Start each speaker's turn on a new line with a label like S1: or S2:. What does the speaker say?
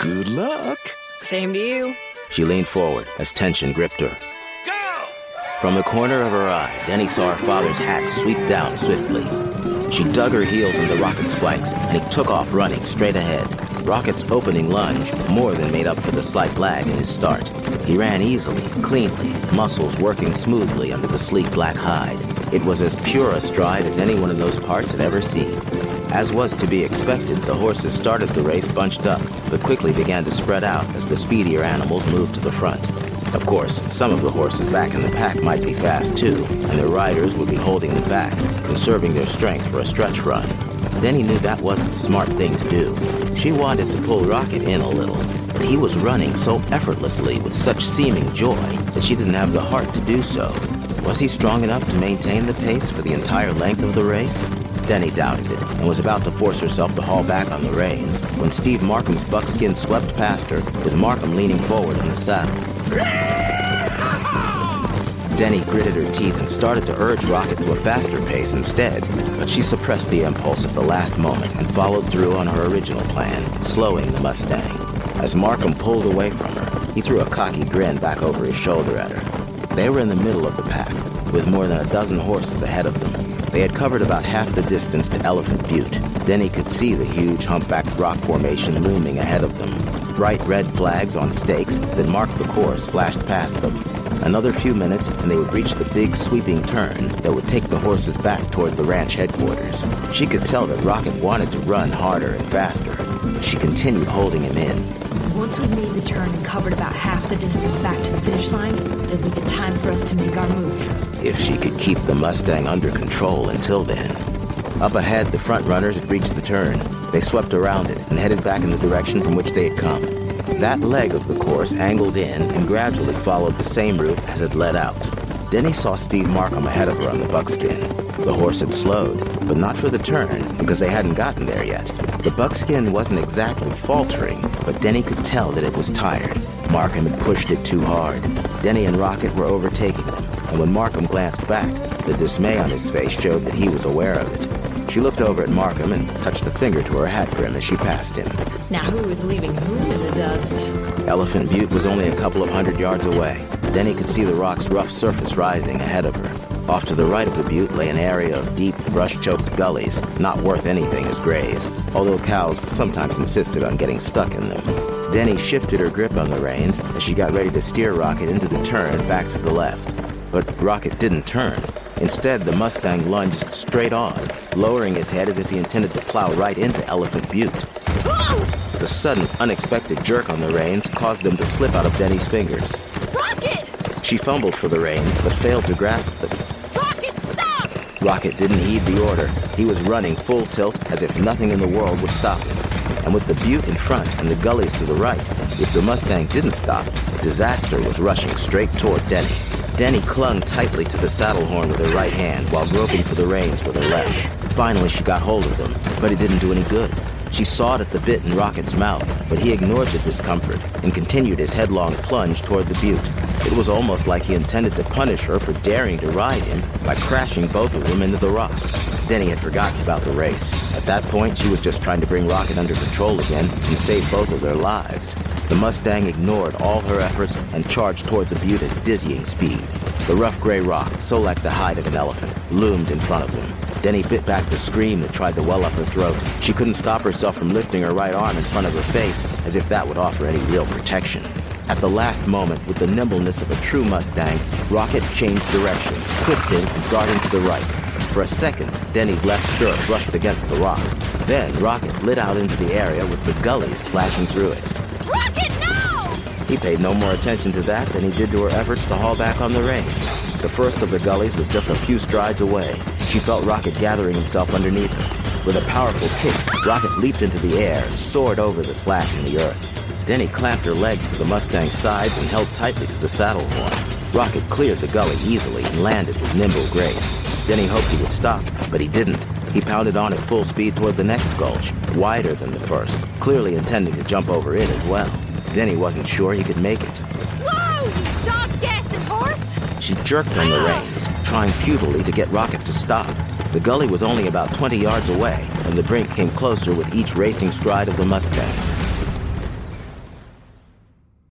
S1: Good luck.
S2: Same to you.
S3: She leaned forward as tension gripped her.
S1: Go!
S3: From the corner of her eye, Denny saw her father's hat sweep down swiftly. She dug her heels into Rocket's flanks, and he took off running straight ahead. Rocket's opening lunge more than made up for the slight lag in his start. He ran easily, cleanly, muscles working smoothly under the sleek black hide. It was as pure a stride as anyone in those parts had ever seen. As was to be expected, the horses started the race bunched up, but quickly began to spread out as the speedier animals moved to the front. Of course, some of the horses back in the pack might be fast too, and their riders would be holding them back, conserving their strength for a stretch run. Then he knew that wasn't the smart thing to do. She wanted to pull Rocket in a little, but he was running so effortlessly with such seeming joy that she didn't have the heart to do so. Was he strong enough to maintain the pace for the entire length of the race? Denny doubted it, and was about to force herself to haul back on the reins, when Steve Markham's buckskin swept past her, with Markham leaning forward in the saddle. Denny gritted her teeth and started to urge Rocket to a faster pace instead, but she suppressed the impulse at the last moment and followed through on her original plan, slowing the Mustang. As Markham pulled away from her, he threw a cocky grin back over his shoulder at her. They were in the middle of the pack, with more than a dozen horses ahead of them. They had covered about half the distance to Elephant Butte. Denny could see the huge humpbacked rock formation looming ahead of them. Bright red flags on stakes that marked the course flashed past them. Another few minutes and they would reach the big sweeping turn that would take the horses back toward the ranch headquarters. She could tell that Rocket wanted to run harder and faster, but she continued holding him in.
S2: Once we've made the turn and covered about half the distance back to the finish line, it'll be the time for us to make our move.
S3: If she could keep the Mustang under control until then. Up ahead, the front runners had reached the turn. They swept around it and headed back in the direction from which they had come. That leg of the course angled in and gradually followed the same route as it led out. Denny saw Steve Markham ahead of her on the buckskin. The horse had slowed, but not for the turn, because they hadn't gotten there yet. The buckskin wasn't exactly faltering, but Denny could tell that it was tired. Markham had pushed it too hard. Denny and Rocket were overtaking them, and when Markham glanced back, the dismay on his face showed that he was aware of it. She looked over at Markham and touched a finger to her hat brim as she passed him.
S2: Now who is leaving who in the dust?
S3: Elephant Butte was only a couple of 100 yards away. Denny could see the rock's rough surface rising ahead of her. Off to the right of the butte lay an area of deep, brush-choked gullies, not worth anything as graze, although cows sometimes insisted on getting stuck in them. Denny shifted her grip on the reins as she got ready to steer Rocket into the turn back to the left. But Rocket didn't turn. Instead, the Mustang lunged straight on, lowering his head as if he intended to plow right into Elephant Butte. The sudden, unexpected jerk on the reins caused them to slip out of Denny's fingers.
S2: Rocket!
S3: She fumbled for the reins, but failed to grasp them.
S2: Rocket, stop!
S3: Rocket didn't heed the order. He was running full tilt as if nothing in the world would stop him. And with the butte in front and the gullies to the right, if the Mustang didn't stop, disaster was rushing straight toward Denny. Denny clung tightly to the saddle horn with her right hand while groping for the reins with her left. Finally, she got hold of them, but it didn't do any good. She sawed at the bit in Rocket's mouth, but he ignored the discomfort and continued his headlong plunge toward the butte. It was almost like he intended to punish her for daring to ride him by crashing both of them into the rock. Denny had forgotten about the race. At that point, she was just trying to bring Rocket under control again and save both of their lives. The Mustang ignored all her efforts and charged toward the butte at dizzying speed. The rough gray rock, so like the hide of an elephant, loomed in front of them. Denny bit back the scream that tried to well up her throat. She couldn't stop herself from lifting her right arm in front of her face, as if that would offer any real protection. At the last moment, with the nimbleness of a true Mustang, Rocket changed direction, twisting and darting to the right. For a second, Denny's left stirrup brushed against the rock. Then Rocket lit out into the area with the gullies slashing through it.
S2: Rocket, no!
S3: He paid no more attention to that than he did to her efforts to haul back on the reins. The first of the gullies was just a few strides away. She felt Rocket gathering himself underneath her. With a powerful kick, Rocket leaped into the air and soared over the slash in the earth. Denny clamped her legs to the Mustang's sides and held tightly to the saddle horn. Rocket cleared the gully easily and landed with nimble grace. Denny hoped he would stop, but he didn't. He pounded on at full speed toward the next gulch, wider than the first, clearly intending to jump over it as well. Denny wasn't sure he could make it.
S2: Whoa, you dog-gasted horse!
S3: She jerked on the reins, trying futilely to get Rocket to stop. The gully was only about 20 yards away, and the brink came closer with each racing stride of the Mustang.